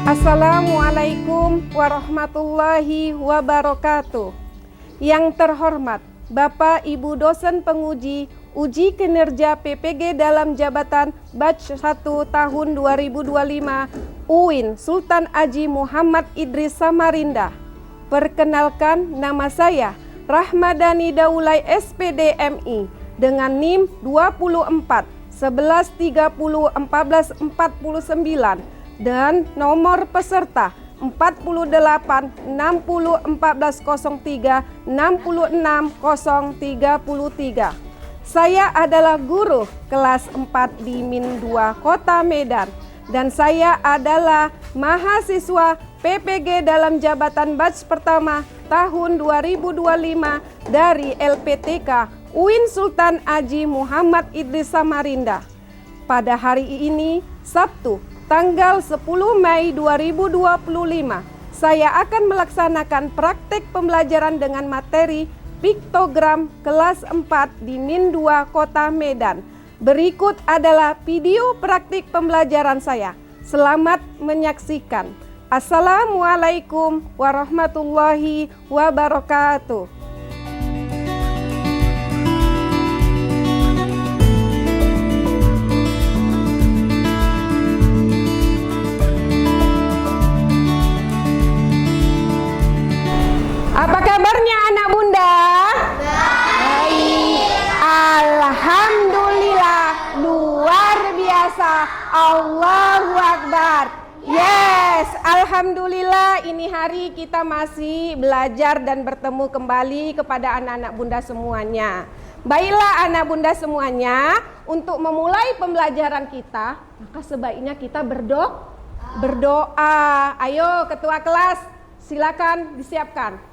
Assalamualaikum warahmatullahi wabarakatuh. Yang terhormat Bapak Ibu dosen penguji uji kinerja PPG dalam jabatan batch 1 tahun 2025 UIN Sultan Haji Muhammad Idris Samarinda. Perkenalkan, nama saya Rahmadani Daulay SPD MI dengan NIM 24 11 30 14 49 dan nomor peserta 48 60 14 03 66 033. Saya adalah guru kelas 4 di Min 2 Kota Medan dan saya adalah mahasiswa PPG dalam jabatan batch pertama tahun 2025 dari LPTK UIN Sultan Haji Muhammad Idris Samarinda. Pada hari ini, Sabtu, tanggal 10 Mei 2025, saya akan melaksanakan praktek pembelajaran dengan materi piktogram kelas 4 di Min 2 Kota Medan. Berikut adalah video praktik pembelajaran saya. Selamat menyaksikan. Assalamualaikum warahmatullahi wabarakatuh. Apa kabarnya anak bunda? Baik. Alhamdulillah, luar biasa. Allahu Akbar. Yes, alhamdulillah ini hari kita masih belajar dan bertemu kembali kepada anak-anak bunda semuanya. Baiklah anak bunda semuanya, untuk memulai pembelajaran kita, maka sebaiknya kita berdoa. Ayo ketua kelas, silakan disiapkan.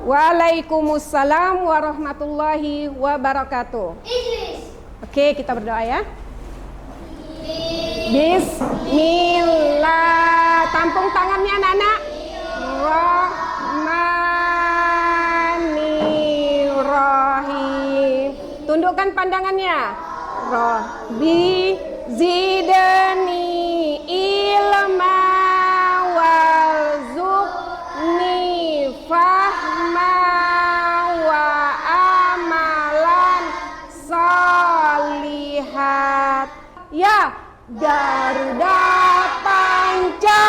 Waalaikumsalam warahmatullahi wabarakatuh. Oke, kita berdoa ya. Bismillah. Tampung tangannya anak-anak. Rahmanirrahim. Tundukkan pandangannya. Rabbi zidni ilma warzuqni fahma wa amalan salihat. Ya, Garuda Pancasila,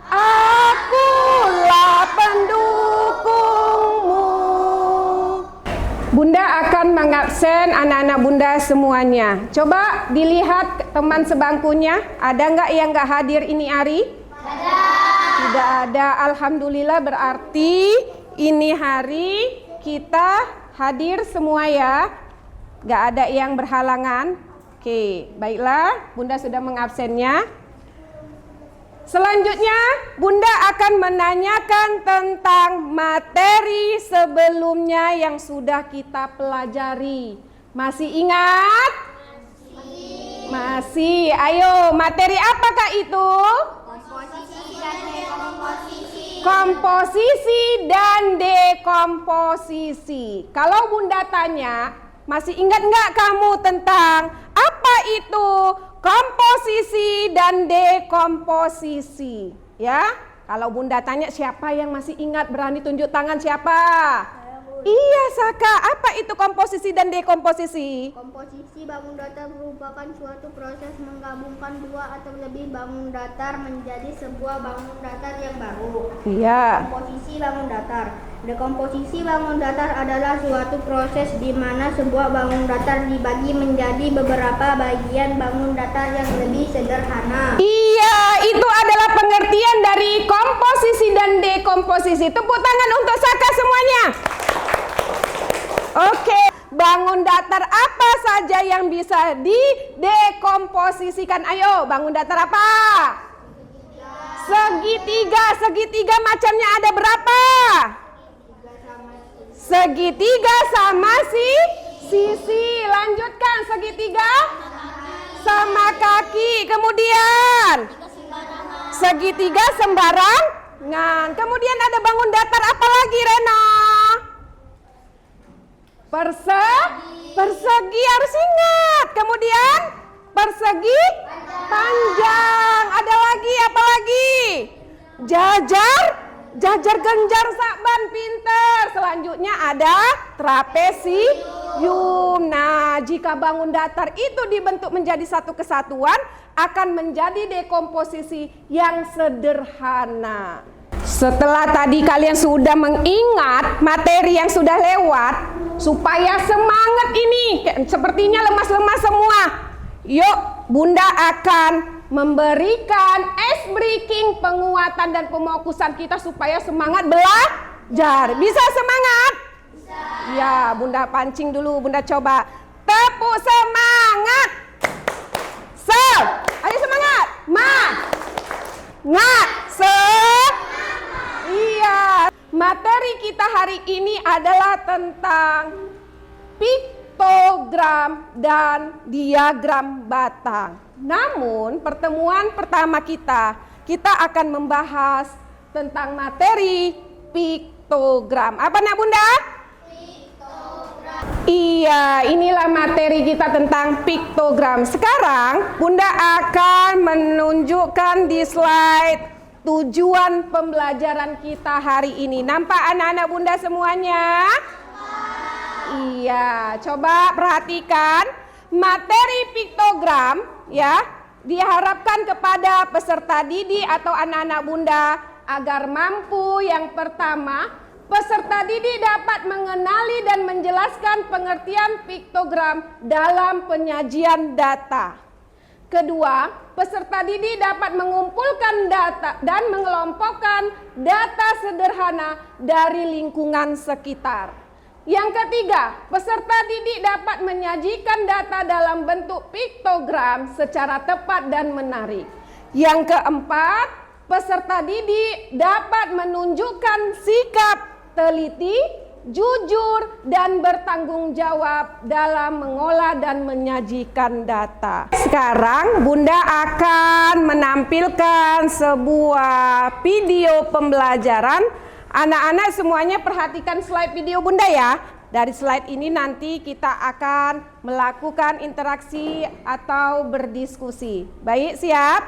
akulah pendukungmu. Bunda akan mengabsen anak-anak bunda semuanya. Coba dilihat teman sebangkunya, ada nggak yang nggak hadir ini hari? Ada. Tidak ada, alhamdulillah, berarti ini hari kita hadir semua ya. Gak ada yang berhalangan. Oke, baiklah, bunda sudah mengabsennya. Selanjutnya bunda akan menanyakan tentang materi sebelumnya yang sudah kita pelajari. Masih ingat? Masih. Ayo, materi apakah itu? Komposisi dan dekomposisi. Kalau bunda tanya, masih ingat nggak kamu tentang apa itu komposisi dan dekomposisi? Ya, kalau bunda tanya siapa yang masih ingat, berani tunjuk tangan siapa? Iya Saka, apa itu komposisi dan dekomposisi? Komposisi bangun datar merupakan suatu proses menggabungkan dua atau lebih bangun datar menjadi sebuah bangun datar yang baru. Iya. Komposisi bangun datar. Dekomposisi bangun datar adalah suatu proses di mana sebuah bangun datar dibagi menjadi beberapa bagian bangun datar yang lebih sederhana. Iya, itu adalah pengertian dari komposisi dan dekomposisi. Tepuk tangan untuk Saka semuanya. Oke, bangun datar apa saja yang bisa didekomposisikan? Ayo, bangun datar apa? Segi Segitiga macamnya ada berapa? Segitiga sama sisi. Lanjutkan, segitiga sama kaki. Kemudian segitiga sembarangan. Kemudian ada bangun datar apa lagi, Rena? Persegi harus ingat. Kemudian persegi panjang. Ada lagi apa lagi? Jajar genjar sakban, pinter. Selanjutnya ada trapesium. Nah, jika bangun datar itu dibentuk menjadi satu kesatuan, akan menjadi dekomposisi yang sederhana. Setelah tadi kalian sudah mengingat materi yang sudah lewat, supaya semangat ini, sepertinya lemas-lemas semua. Yuk, Bunda akan memberikan ice breaking, penguatan dan pemokusan kita supaya semangat belajar. Bisa semangat? Bisa. Ya, Bunda pancing dulu, Bunda coba. Tepuk semangat. Ayo semangat. Iya. Materi kita hari ini adalah tentang piktogram dan diagram batang. Namun pertemuan pertama kita akan membahas tentang materi piktogram. Apa nak Bunda? Piktogram. Iya, inilah materi kita tentang piktogram. Sekarang Bunda akan menunjukkan di slide tujuan pembelajaran kita hari ini. Nampak anak-anak Bunda semuanya? Iya, coba perhatikan materi piktogram ya, diharapkan kepada peserta didik atau anak-anak Bunda agar mampu. Yang pertama, peserta didik dapat mengenali dan menjelaskan pengertian piktogram dalam penyajian data. Kedua, peserta didik dapat mengumpulkan data dan mengelompokkan data sederhana dari lingkungan sekitar. Yang ketiga, peserta didik dapat menyajikan data dalam bentuk piktogram secara tepat dan menarik. Yang keempat, peserta didik dapat menunjukkan sikap teliti, jujur, dan bertanggung jawab dalam mengolah dan menyajikan data. Sekarang Bunda akan menampilkan sebuah video pembelajaran. Anak-anak semuanya perhatikan slide video Bunda ya. Dari slide ini nanti kita akan melakukan interaksi atau berdiskusi. Baik, siap?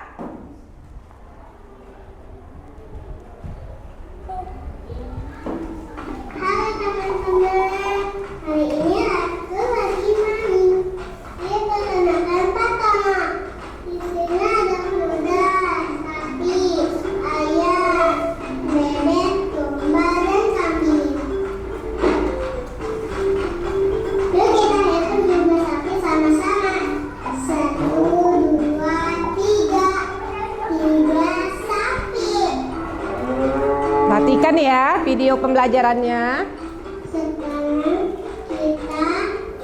Halo teman-teman, hari ini aku lagi main. Kita gunakan pertama. Di sini ada kuda, sapi, ayam, bebek, domba, dan kambing. Yuk kita hitung jumlah sapi sama-sama. 1, 2, 3. 3 sapi. Perhatikan ya video pembelajarannya. Sekarang kita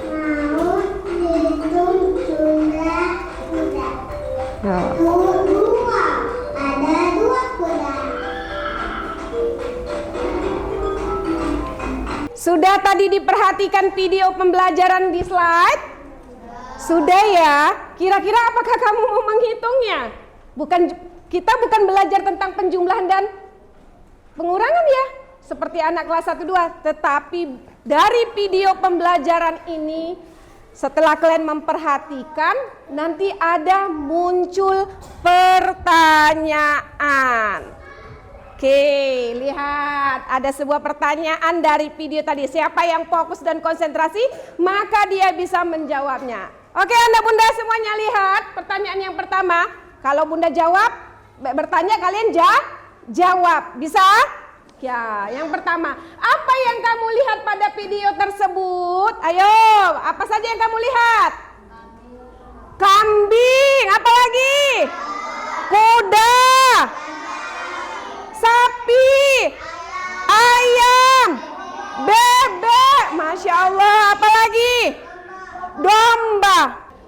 mau hitung jumlah kuda. Ya. 2. Ada 2 kuda. Sudah tadi diperhatikan video pembelajaran di slide? Sudah ya? Kira-kira apakah kamu mau menghitungnya? Kita bukan belajar tentang penjumlahan dan pengurangan ya, seperti anak kelas 1-2. Tetapi dari video pembelajaran ini, setelah kalian memperhatikan, nanti ada muncul pertanyaan. Oke, lihat ada sebuah pertanyaan dari video tadi. Siapa yang fokus dan konsentrasi, maka dia bisa menjawabnya. Oke, Anda Bunda semuanya lihat pertanyaan yang pertama. Kalau Bunda jawab, bertanya kalian jawab. Bisa? Ya, yang pertama, apa yang kamu lihat pada video tersebut? Ayo, apa saja yang kamu lihat? Kambing, apa lagi? Kuda, sapi, ayam, bebek, Masya Allah, apa lagi? Domba.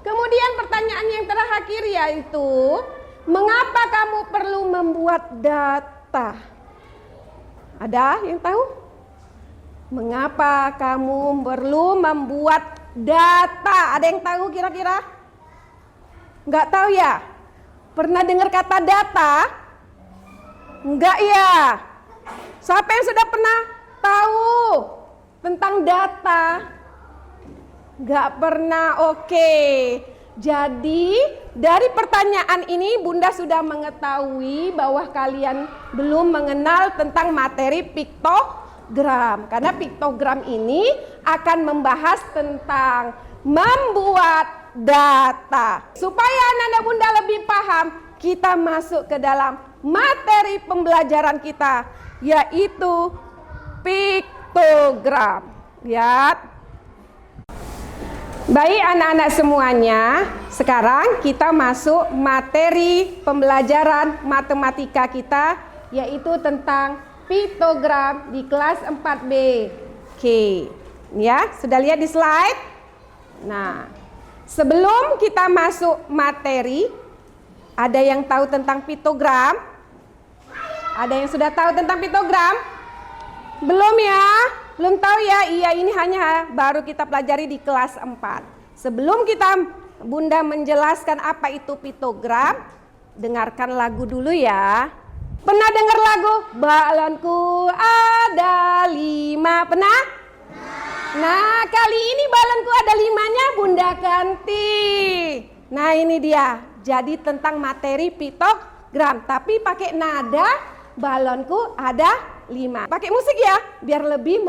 Kemudian pertanyaan yang terakhir yaitu, Mengapa kamu perlu membuat data? Ada yang tahu? Mengapa kamu perlu membuat data? Ada yang tahu kira-kira? Enggak tahu ya? Pernah dengar kata data? Enggak ya? Siapa yang sudah pernah tahu tentang data? Enggak pernah, oke. Jadi dari pertanyaan ini Bunda sudah mengetahui bahwa kalian belum mengenal tentang materi piktogram. Karena piktogram ini akan membahas tentang membuat data. Supaya anak-anak Bunda lebih paham, kita masuk ke dalam materi pembelajaran kita, yaitu piktogram. Lihat. Baik anak-anak semuanya, sekarang kita masuk materi pembelajaran matematika kita, yaitu tentang piktogram di kelas 4B. Oke, ya, sudah lihat di slide? Nah, sebelum kita masuk materi, ada yang tahu tentang piktogram? Ada yang sudah tahu tentang piktogram? Belum ya? Belum tahu ya? Iya, ini hanya baru kita pelajari di kelas 4. Sebelum Bunda menjelaskan apa itu piktogram, dengarkan lagu dulu ya. Pernah dengar lagu? Balonku ada 5, pernah? Nah, kali ini balonku ada 5-nya Bunda ganti. Nah, ini dia. Jadi tentang materi piktogram, tapi pakai nada balonku ada 5. Pakai musik ya, biar lebih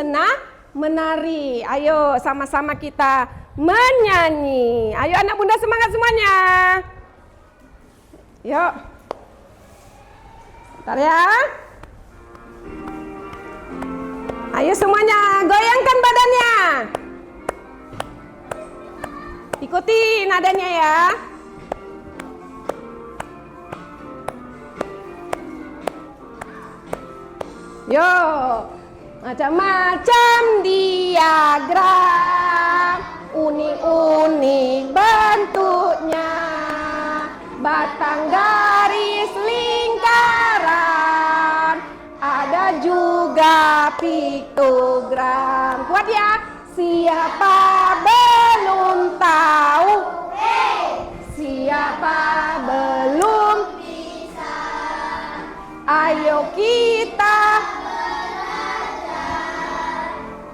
menari. Ayo sama-sama kita menyanyi. Ayo anak Bunda semangat semuanya. Yuk. Bentar ya. Ayo semuanya, goyangkan badannya. Ikuti nadanya ya. Yo, macam-macam diagram, unik-unik bentuknya, batang garis lingkaran, ada juga piktogram. Kuat ya? Siapa belum tahu? Siapa belum bisa? Ayo kita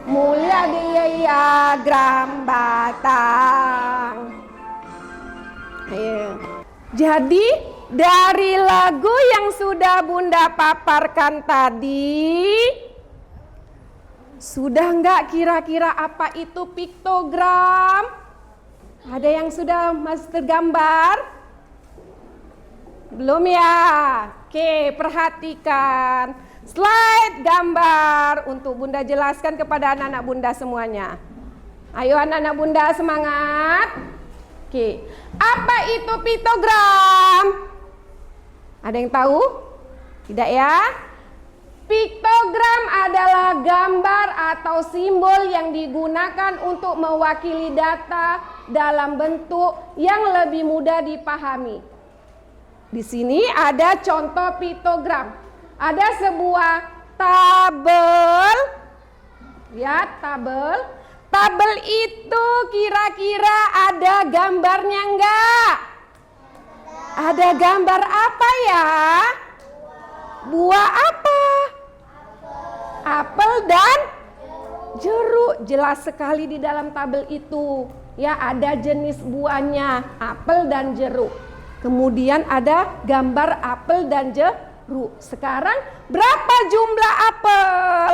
mulia diagram batang. Ayo. Jadi dari lagu yang sudah Bunda paparkan tadi, sudah enggak kira-kira apa itu piktogram? Ada yang sudah masih tergambar? Belum ya? Oke, perhatikan slide gambar untuk Bunda jelaskan kepada anak-anak Bunda semuanya. Ayo anak-anak Bunda semangat. Oke, apa itu piktogram? Ada yang tahu? Tidak ya? Piktogram adalah gambar atau simbol yang digunakan untuk mewakili data dalam bentuk yang lebih mudah dipahami. Di sini ada contoh piktogram. Ada sebuah tabel, ya tabel. Tabel itu kira-kira ada gambarnya enggak? Ada gambar apa ya? Buah apa? Apel dan jeruk. Jelas sekali di dalam tabel itu. Ya, ada jenis buahnya, apel dan jeruk. Kemudian ada gambar apel dan jeruk. Sekarang berapa jumlah apel?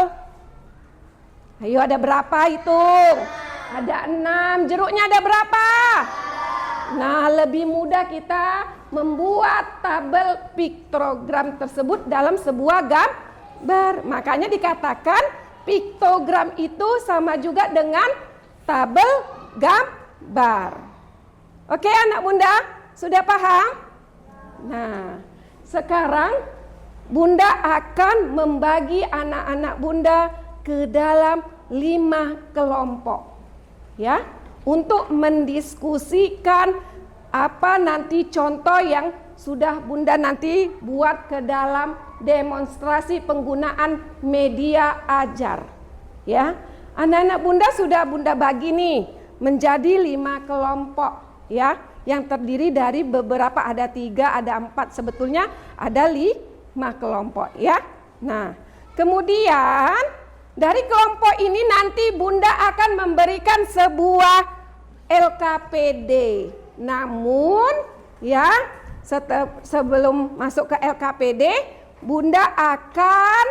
Ayo, ada berapa hitung? Ada 6. Jeruknya ada berapa? Nah, lebih mudah kita membuat tabel piktogram tersebut dalam sebuah gambar. Makanya dikatakan piktogram itu sama juga dengan tabel gambar. Oke anak Bunda, sudah paham? Nah, sekarang Bunda akan membagi anak-anak Bunda ke dalam 5 kelompok, ya, untuk mendiskusikan apa nanti contoh yang sudah Bunda nanti buat ke dalam demonstrasi penggunaan media ajar. Ya, anak-anak Bunda sudah Bunda bagi nih menjadi 5 kelompok ya, yang terdiri dari beberapa, ada 3, ada 4, sebetulnya ada 5 kelompok ya. Nah, kemudian dari kelompok ini nanti Bunda akan memberikan sebuah LKPD. Namun ya, sebelum masuk ke LKPD, Bunda akan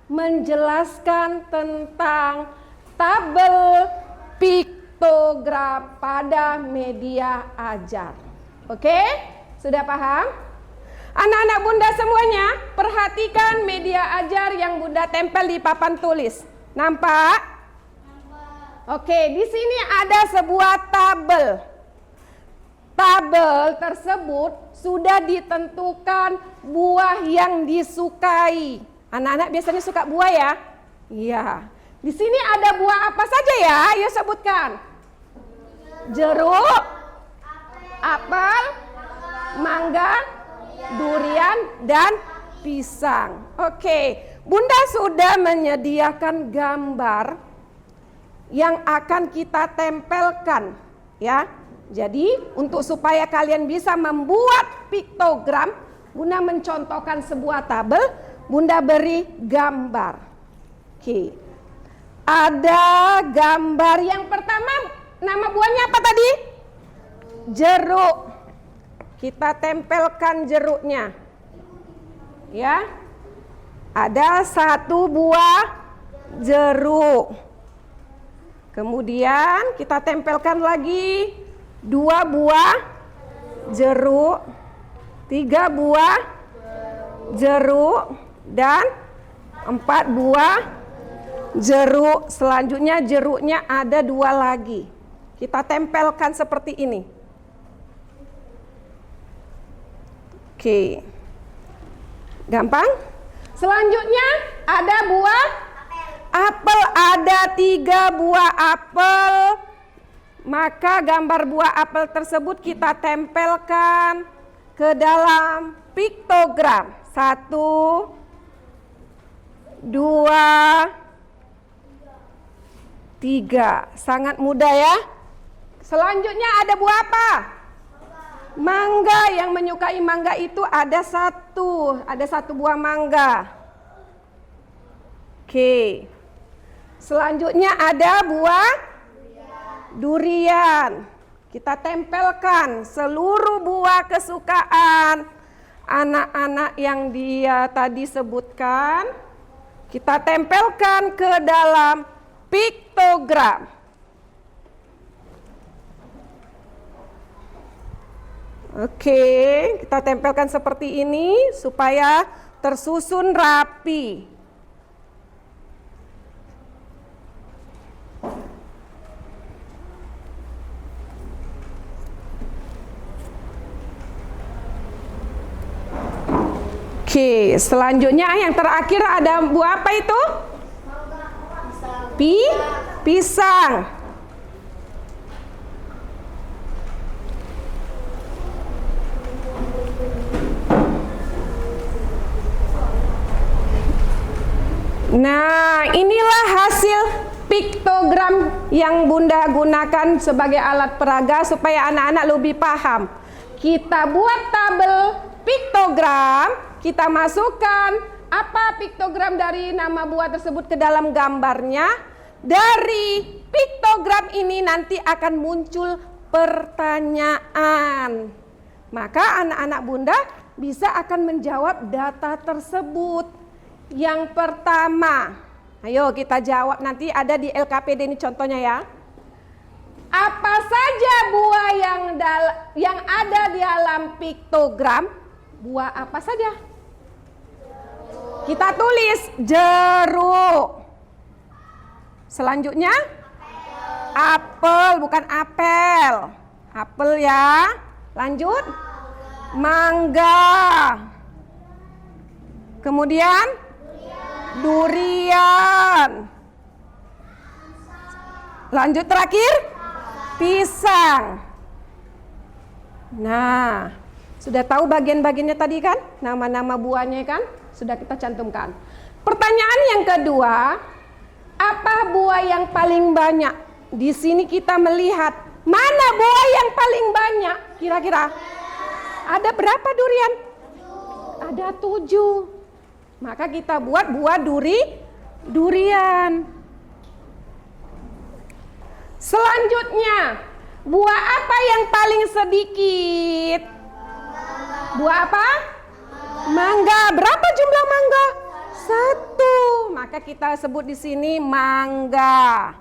menjelaskan tentang tabel piktogram pada media ajar. Oke? Sudah paham? Anak-anak Bunda semuanya, perhatikan media ajar yang Bunda tempel di papan tulis. Nampak? Oke, di sini ada sebuah tabel. Tabel tersebut sudah ditentukan buah yang disukai. Anak-anak biasanya suka buah ya? Iya. Di sini ada buah apa saja ya? Ayo sebutkan. Jeruk, apel, mangga, durian, dan pisang. Oke, Bunda sudah menyediakan gambar yang akan kita tempelkan ya. Jadi untuk supaya kalian bisa membuat piktogram, Bunda mencontohkan sebuah tabel, Bunda beri gambar. Oke. Ada gambar yang pertama, nama buahnya apa tadi? Jeruk. Kita tempelkan jeruknya. Ya. Ada 1 buah jeruk. Kemudian kita tempelkan lagi 2 buah jeruk, 3 buah jeruk, dan 4 buah jeruk. Selanjutnya jeruknya ada 2 lagi. Kita tempelkan seperti ini. Oke. Gampang? Selanjutnya ada buah apel, ada 3 buah apel. Maka gambar buah apel tersebut kita tempelkan ke dalam piktogram. 1, 2, 3. Sangat mudah ya. Selanjutnya ada buah apa? Mangga. Yang menyukai mangga itu ada 1. Ada 1 buah mangga. Oke. Selanjutnya ada buah durian. Kita tempelkan seluruh buah kesukaan anak-anak yang dia tadi sebutkan. Kita tempelkan ke dalam piktogram. Oke, kita tempelkan seperti ini supaya tersusun rapi. Oke, selanjutnya yang terakhir ada buah apa itu? Pisang. Nah, inilah hasil piktogram yang Bunda gunakan sebagai alat peraga supaya anak-anak lebih paham. Kita buat tabel piktogram. Kita masukkan apa piktogram dari nama buah tersebut ke dalam gambarnya. Dari piktogram ini nanti akan muncul pertanyaan. Maka anak-anak Bunda bisa akan menjawab data tersebut. Yang pertama, ayo kita jawab, nanti ada di LKPD ini contohnya ya. Apa saja buah yang ada di dalam piktogram? Buah apa saja? Kita tulis jeruk. Selanjutnya apel, bukan apel. Apel ya. Lanjut mangga. Kemudian durian. Lanjut terakhir pisang. Nah, Sudah tahu bagian-bagiannya tadi kan? Nama-nama buahnya kan? Sudah kita cantumkan. Pertanyaan yang kedua, apa buah yang paling banyak? Di sini kita melihat mana buah yang paling banyak? Kira-kira ada berapa durian? Ada 7. Maka kita buat buah durian. Selanjutnya, buah apa yang paling sedikit? Buah apa? Mangga. Berapa jumlah mangga? 1. Maka kita sebut di sini mangga.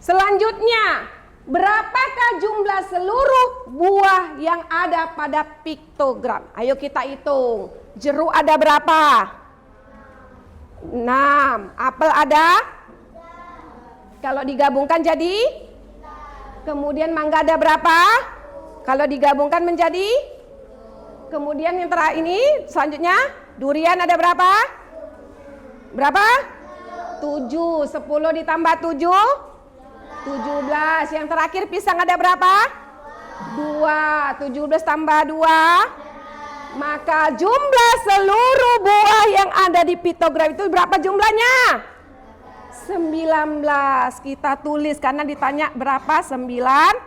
Selanjutnya, berapakah jumlah seluruh buah yang ada pada piktogram? Ayo kita hitung. Jeruk ada berapa? 6. Apel ada? Kalau digabungkan jadi? Kemudian mangga ada berapa? Kalau digabungkan menjadi? Kemudian yang terakhir ini selanjutnya durian ada berapa? Berapa? 7. 10 ditambah 7? 17. Yang terakhir pisang ada berapa? 2. 17 tambah 2. Maka jumlah seluruh buah yang ada di piktogram itu berapa jumlahnya? 19. Kita tulis karena ditanya berapa? 19.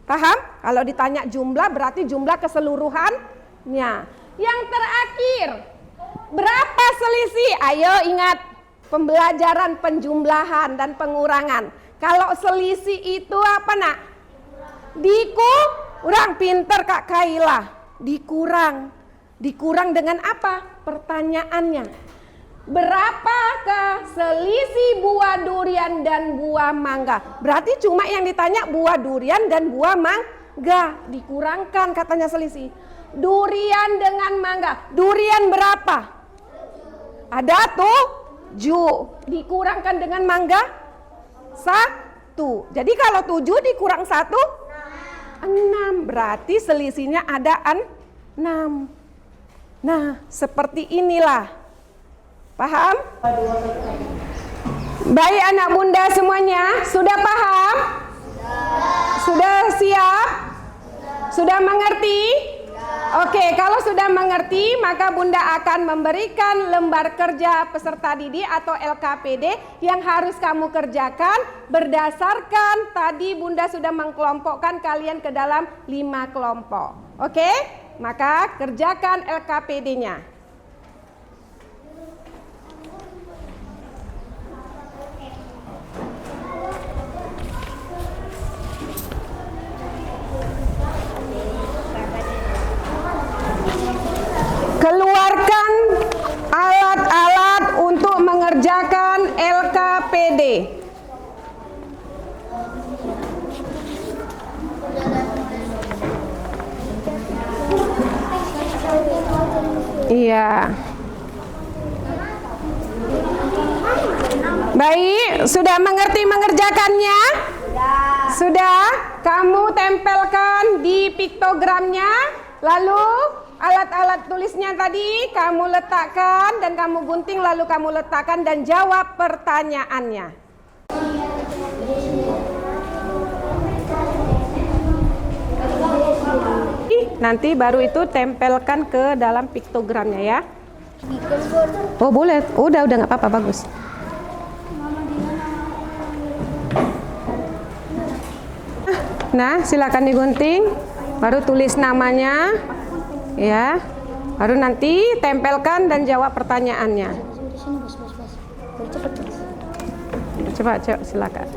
Paham? Kalau ditanya jumlah berarti jumlah keseluruhannya. Yang terakhir, berapa selisih? Ayo ingat pembelajaran penjumlahan dan pengurangan. Kalau selisih itu apa nak? Dikurang. Pinter Kak Kaila. Dikurang dengan apa? Pertanyaannya. Berapakah selisih buah durian dan buah mangga? Berarti cuma yang ditanya buah durian dan buah mangga. Dikurangkan katanya selisih. Durian dengan mangga. Durian berapa? Ada 7. Dikurangkan dengan mangga 1. Jadi kalau 7 dikurang 1 6. Berarti selisihnya ada 6. Nah, seperti inilah. Paham? Baik anak bunda semuanya, sudah paham? Sudah siap? Sudah mengerti? Oke, kalau sudah mengerti maka bunda akan memberikan lembar kerja peserta didik atau LKPD yang harus kamu kerjakan berdasarkan tadi bunda sudah mengkelompokkan kalian ke dalam 5 kelompok. Oke, maka kerjakan LKPD-nya. Keluarkan alat-alat untuk mengerjakan LKPD. Iya. Baik, sudah mengerti mengerjakannya? Sudah? Kamu tempelkan di piktogramnya, lalu alat-alat tulisnya tadi kamu letakkan dan kamu gunting lalu kamu letakkan dan jawab pertanyaannya. Nanti baru itu tempelkan ke dalam piktogramnya ya. Oh boleh, udah nggak apa-apa, bagus. Nah silakan digunting, baru tulis namanya. Ya, baru nanti tempelkan dan jawab pertanyaannya. Coba silakan.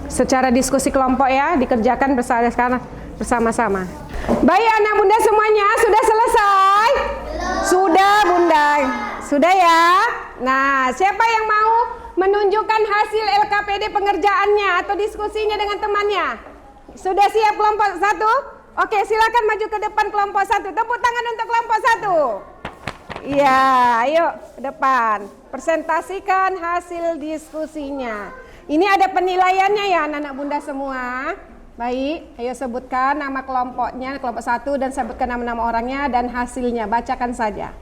Secara diskusi kelompok ya, dikerjakan bersama-sama. Baik anak bunda semuanya, sudah selesai? Sudah bunda, sudah ya. Nah, siapa yang mau menunjukkan hasil LKPD pengerjaannya atau diskusinya dengan temannya? Sudah siap kelompok 1? Oke, silakan maju ke depan kelompok 1. Tepuk tangan untuk kelompok 1. Iya, ayo ke depan. Presentasikan hasil diskusinya. Ini ada penilaiannya ya anak-anak bunda semua. Baik, ayo sebutkan nama kelompoknya, kelompok 1 dan sebutkan nama-nama orangnya dan hasilnya. Bacakan saja.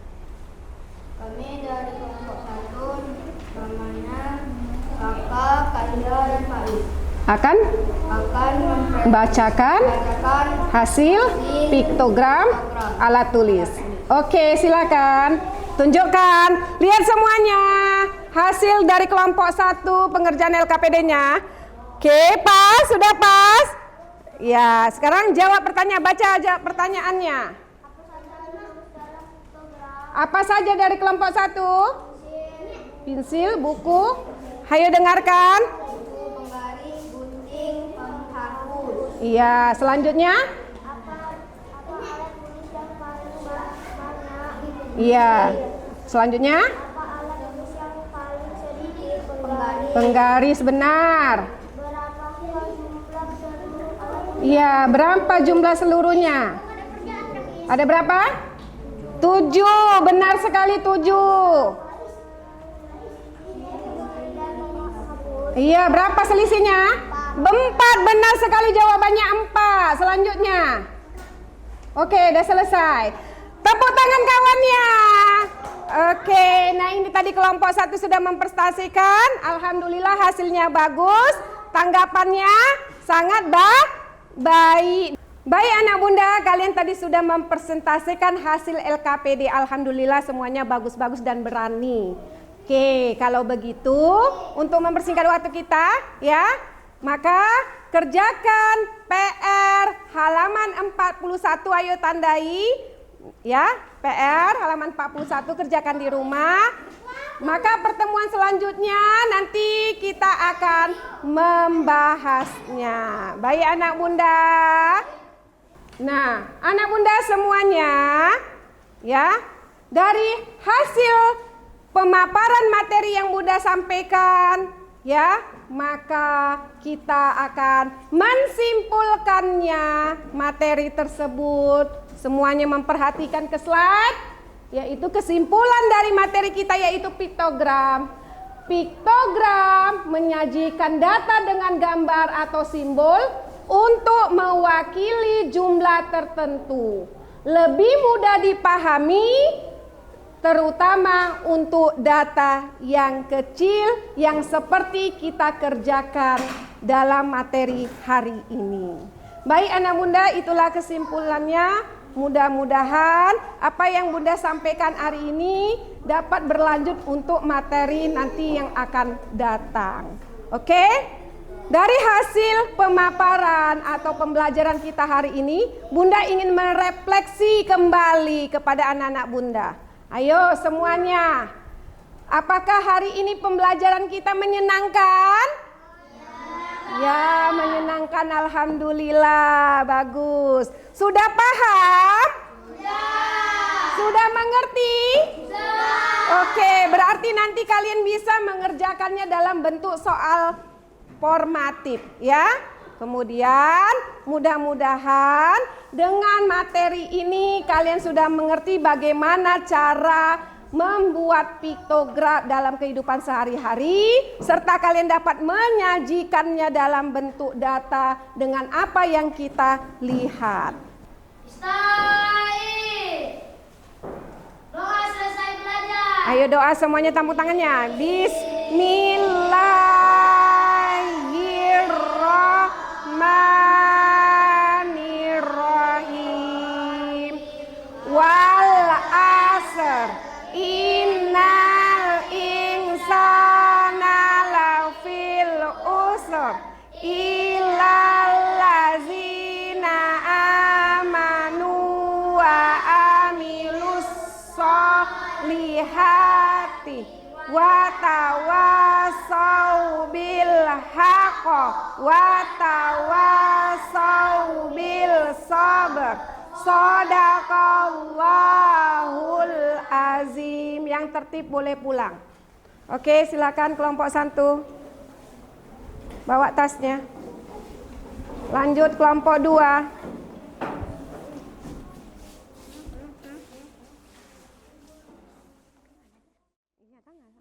Kami dari kelompok 1, namanya Kakak, Kaida, dan Faiz. Akan? akan Bacakan membacakan hasil piktogram alat tulis. Oke, silakan. Tunjukkan. Lihat semuanya. Hasil dari kelompok 1 pengerjaan LKPD-nya. Oke, pas? Sudah pas? Ya, sekarang jawab pertanyaan. Baca aja pertanyaannya. Apa saja dari kelompok 1? Pensil, buku. Hayo dengarkan. penggaris, gunting, penghapus. Iya, selanjutnya. Iya. Selanjutnya, penggaris benar. Iya, berapa jumlah seluruhnya? Ada berapa? 7, benar sekali 7. Iya, berapa selisihnya? 4, benar sekali jawabannya 4. Selanjutnya. Oke, udah selesai. Tepuk tangan kawannya. Oke, nah ini tadi kelompok 1 sudah memprestasikan. Alhamdulillah hasilnya bagus. Tanggapannya sangat baik. Baik anak bunda, kalian tadi sudah mempresentasikan hasil LKPD. Alhamdulillah semuanya bagus-bagus dan berani. Oke, kalau begitu untuk mempersingkat waktu kita ya, maka kerjakan PR halaman 41, ayo tandai ya, PR halaman 41 kerjakan di rumah. Maka pertemuan selanjutnya nanti kita akan membahasnya. Baik anak bunda. Nah, anak bunda semuanya ya, dari hasil pemaparan materi yang Bunda sampaikan ya, maka kita akan mensimpulkannya materi tersebut. Semuanya memperhatikan ke slide, yaitu kesimpulan dari materi kita yaitu piktogram. Piktogram menyajikan data dengan gambar atau simbol untuk mewakili jumlah tertentu. Lebih mudah dipahami, terutama untuk data yang kecil yang seperti kita kerjakan dalam materi hari ini. Baik anak bunda, itulah kesimpulannya. Mudah-mudahan apa yang Bunda sampaikan hari ini dapat berlanjut untuk materi nanti yang akan datang. Oke? Dari hasil pemaparan atau pembelajaran kita hari ini, Bunda ingin merefleksi kembali kepada anak-anak Bunda. Ayo semuanya, apakah hari ini pembelajaran kita menyenangkan? Ya, menyenangkan, alhamdulillah, bagus. Sudah paham? Sudah mengerti? Oke, berarti nanti kalian bisa mengerjakannya dalam bentuk soal formatif ya. Kemudian mudah-mudahan dengan materi ini kalian sudah mengerti bagaimana cara membuat piktogram dalam kehidupan sehari-hari, serta kalian dapat menyajikannya dalam bentuk data dengan apa yang kita lihat. Doa selesai belajar. Ayo doa semuanya, tampuk tangannya. Bismillahirrahmanirrahim. Wal asr, innal insana lafil usr, illal ladzina amanu wa amilus solihati wa tawasau bil haqq wa tawasau bil sabr. Shadaqallahul azim. Yang tertib boleh pulang. Oke, silakan kelompok 1. Bawa tasnya. Lanjut kelompok 2.